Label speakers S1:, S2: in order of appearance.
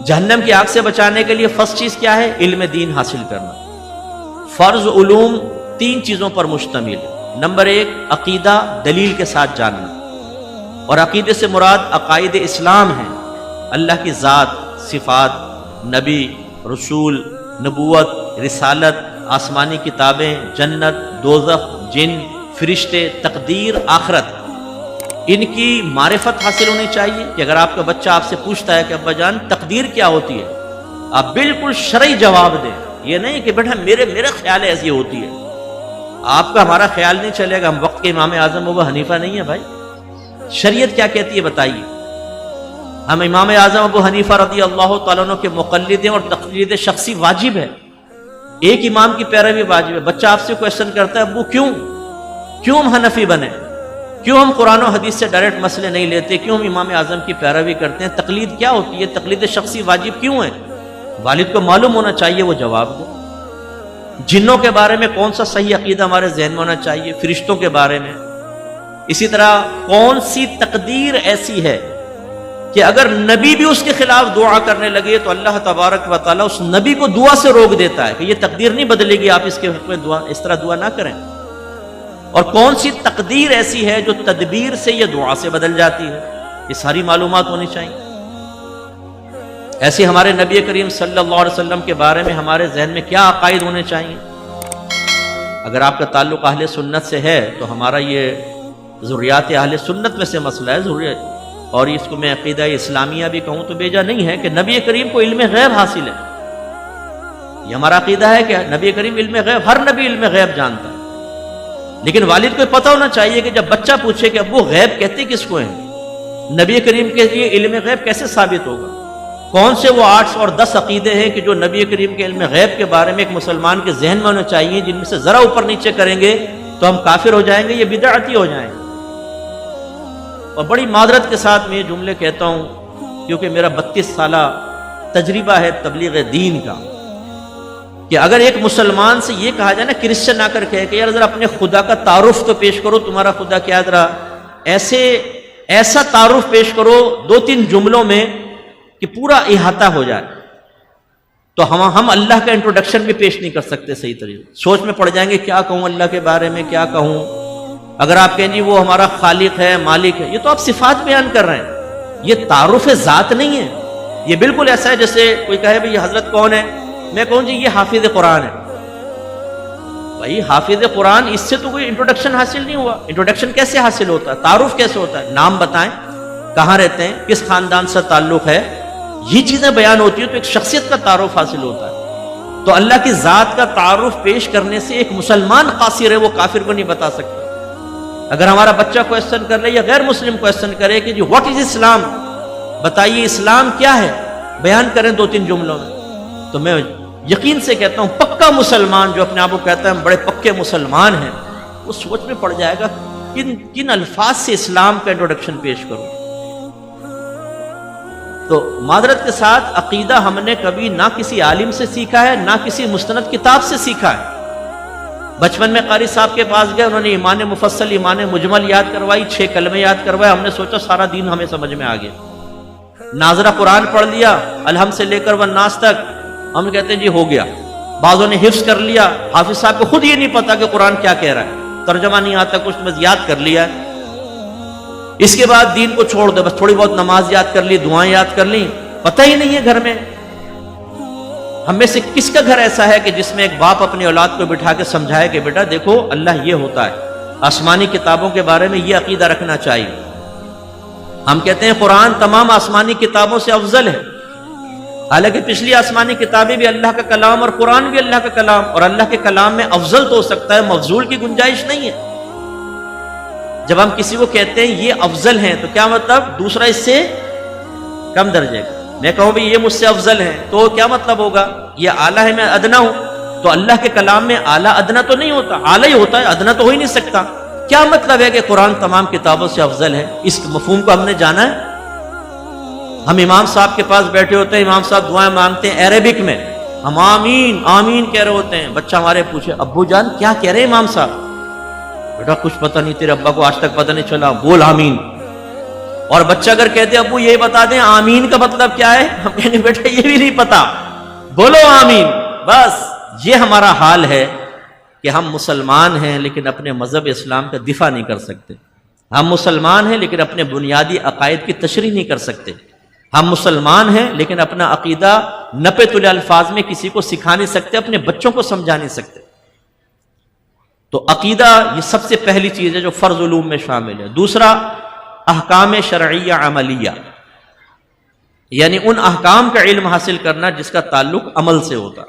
S1: جہنم کی آگ سے بچانے کے لیے فرسٹ چیز کیا ہے؟ علم دین حاصل کرنا۔ فرض علوم 3 چیزوں پر مشتمل ہے۔ نمبر 1 عقیدہ دلیل کے ساتھ جاننا، اور عقیدے سے مراد عقائد اسلام ہیں، اللہ کی ذات، صفات، نبی، رسول، نبوت، رسالت، آسمانی کتابیں، جنت، دوزخ، جن، فرشتے، تقدیر، آخرت، ان کی معرفت حاصل ہونی چاہیے کہ اگر آپ کا بچہ آپ سے پوچھتا ہے کہ ابا جان تقدیر کیا ہوتی ہے، آپ بالکل شرعی جواب دیں۔ یہ نہیں کہ بیٹا میرے خیال ہے ایسی ہوتی ہے، آپ کا ہمارا خیال نہیں چلے گا، ہم وقت کے امام اعظم ابو حنیفہ نہیں ہے بھائی۔ شریعت کیا کہتی ہے بتائیے؟ ہم امام اعظم ابو حنیفہ رضی اللہ تعالیٰ عنہ کے مقلد ہیں، اور تقلید شخصی واجب ہے، ایک امام کی پیروی واجب ہے۔ بچہ آپ سے کویسچن کرتا ہے ابو کیوں ہم حنفی بنے، کیوں ہم قرآن و حدیث سے ڈائریکٹ مسئلے نہیں لیتے، کیوں ہم امام اعظم کی پیروی کرتے ہیں، تقلید کیا ہوتی ہے، تقلید شخصی واجب کیوں ہے؟ والد کو معلوم ہونا چاہیے، وہ جواب دے۔ جنوں کے بارے میں کون سا صحیح عقیدہ ہمارے ذہن میں ہونا چاہیے، فرشتوں کے بارے میں، اسی طرح کون سی تقدیر ایسی ہے کہ اگر نبی بھی اس کے خلاف دعا کرنے لگے تو اللہ تبارک و تعالیٰ اس نبی کو دعا سے روک دیتا ہے کہ یہ تقدیر نہیں بدلے گی، آپ اس کے حق میں اس طرح دعا نہ کریں۔ اور کون سی تقدیر ایسی ہے جو تدبیر سے یا دعا سے بدل جاتی ہے، یہ ساری معلومات ہونی چاہیے۔ ایسے ہمارے نبی کریم صلی اللہ علیہ وسلم کے بارے میں ہمارے ذہن میں کیا عقائد ہونے چاہیے؟ اگر آپ کا تعلق اہل سنت سے ہے تو ہمارا یہ ذریات اہل سنت میں سے مسئلہ ہے ضروری، اور اس کو میں عقیدہ اسلامیہ بھی کہوں تو بیجا نہیں ہے کہ نبی کریم کو علم غیب حاصل ہے۔ یہ ہمارا عقیدہ ہے کہ نبی کریم علم غیب، ہر نبی علم غیب جانتا ہے، لیکن والد کو پتہ ہونا چاہیے کہ جب بچہ پوچھے کہ ابو غیب کہتے کس کو ہیں، نبی کریم کے لیے علم غیب کیسے ثابت ہوگا؟ کون سے وہ 8 اور 10 عقیدے ہیں کہ جو نبی کریم کے علم غیب کے بارے میں ایک مسلمان کے ذہن میں ہونا چاہیے، جن میں سے ذرا اوپر نیچے کریں گے تو ہم کافر ہو جائیں گے، یہ بدعتی ہو جائیں گے۔ اور بڑی معذرت کے ساتھ میں یہ جملے کہتا ہوں کیونکہ میرا 32 سالہ تجربہ ہے تبلیغ دین کا، کہ اگر ایک مسلمان سے یہ کہا جائے نا، کرسچن آ کر کہے کہ یار ذرا اپنے خدا کا تعارف تو پیش کرو، تمہارا خدا کیا، ذرا ایسا تعارف پیش کرو 2-3 جملوں میں کہ پورا احاطہ ہو جائے، تو ہم اللہ کا انٹروڈکشن بھی پیش نہیں کر سکتے صحیح طریقے، سوچ میں پڑ جائیں گے کیا کہوں اللہ کے بارے میں، کیا کہوں۔ اگر آپ کہیں جی وہ ہمارا خالق ہے، مالک ہے، یہ تو آپ صفات بیان کر رہے ہیں، یہ تعارف ذات نہیں ہے۔ یہ بالکل ایسا ہے جیسے کوئی کہے بھئی یہ حضرت کون ہے، میں کہوں جی یہ حافظ قرآن ہے۔ بھائی حافظ قرآن، اس سے تو کوئی انٹروڈکشن حاصل نہیں ہوا۔ انٹروڈکشن کیسے حاصل ہوتا ہے، تعارف کیسے ہوتا ہے؟ نام بتائیں، کہاں رہتے ہیں، کس خاندان سے تعلق ہے، یہ چیزیں بیان ہوتی ہیں تو ایک شخصیت کا تعارف حاصل ہوتا ہے۔ تو اللہ کی ذات کا تعارف پیش کرنے سے ایک مسلمان قاصر ہے، وہ کافر کو نہیں بتا سکتا۔ اگر ہمارا بچہ کویسچن کر لے یا غیر مسلم کویسچن کرے کہ جی واٹ از اسلام، بتائیے اسلام کیا ہے، بیان کریں 2-3 جملوں میں، تو میں یقین سے کہتا ہوں پکا مسلمان جو اپنے آپ کو کہتا ہے ہم بڑے پکے مسلمان ہیں، وہ سوچ میں پڑ جائے گا کن الفاظ سے اسلام کا انٹروڈکشن پیش کروں۔ تو معذرت کے ساتھ عقیدہ ہم نے کبھی نہ کسی عالم سے سیکھا ہے، نہ کسی مستند کتاب سے سیکھا ہے۔ بچپن میں قاری صاحب کے پاس گئے، انہوں نے ایمان مفصل، ایمان مجمل یاد کروائی، 6 کلمے یاد کروائے، ہم نے سوچا سارا دین ہمیں سمجھ میں آ گیا۔ ناظرہ قرآن پڑھ لیا الحمد سے لے کر والناس تک، ہم کہتے ہیں جی ہو گیا۔ بعضوں نے حفظ کر لیا، حافظ صاحب کو خود یہ نہیں پتا کہ قرآن کیا کہہ رہا ہے، ترجمہ نہیں آتا کچھ، بس یاد کر لیا ہے۔ اس کے بعد دین کو چھوڑ دو، بس تھوڑی بہت نماز یاد کر لی، دعائیں یاد کر لی، پتہ ہی نہیں ہے گھر میں۔ ہم میں سے کس کا گھر ایسا ہے کہ جس میں ایک باپ اپنی اولاد کو بٹھا کے سمجھائے کہ بیٹا دیکھو اللہ یہ ہوتا ہے، آسمانی کتابوں کے بارے میں یہ عقیدہ رکھنا چاہیے۔ ہم کہتے ہیں قرآن تمام آسمانی کتابوں سے افضل ہے، حالانکہ پچھلی آسمانی کتابیں بھی اللہ کا کلام اور قرآن بھی اللہ کا کلام، اور اللہ کے کلام میں افضل تو ہو سکتا ہے، مفضول کی گنجائش نہیں ہے۔ جب ہم کسی کو کہتے ہیں یہ افضل ہیں تو کیا مطلب دوسرا اس سے کم درجے کا، میں کہوں بھی یہ مجھ سے افضل ہے تو کیا مطلب ہوگا یہ اعلیٰ ہے میں ادنا ہوں، تو اللہ کے کلام میں اعلیٰ ادنا تو نہیں ہوتا، اعلیٰ ہی ہوتا ہے، ادنا تو ہو ہی نہیں سکتا۔ کیا مطلب ہے کہ قرآن تمام کتابوں سے افضل ہے؟ اس مفہوم کو ہم نے جانا ہے۔ ہم امام صاحب کے پاس بیٹھے ہوتے ہیں، امام صاحب دعائیں مانگتے ہیں عربک میں، ہم آمین آمین کہہ رہے ہوتے ہیں، بچہ ہمارے پوچھے ابو جان کیا کہہ رہے ہیں امام صاحب؟ بیٹا کچھ پتہ نہیں، تیرے ابا کو آج تک پتہ نہیں چلا، بول آمین۔ اور بچہ اگر کہتے ابو یہ بتا دیں آمین کا مطلب کیا ہے، ہم کہیں گے بیٹا یہ بھی نہیں پتا، بولو آمین۔ بس یہ ہمارا حال ہے کہ ہم مسلمان ہیں لیکن اپنے مذہب اسلام کا دفاع نہیں کر سکتے، ہم مسلمان ہیں لیکن اپنے بنیادی عقائد کی تشریح نہیں کر سکتے، ہم مسلمان ہیں لیکن اپنا عقیدہ نپے تلے الفاظ میں کسی کو سکھا نہیں سکتے، اپنے بچوں کو سمجھا نہیں سکتے۔ تو عقیدہ یہ سب سے پہلی چیز ہے جو فرض علوم میں شامل ہے۔ دوسرا احکام شرعیہ عملیہ، یعنی ان احکام کا علم حاصل کرنا جس کا تعلق عمل سے ہوتا۔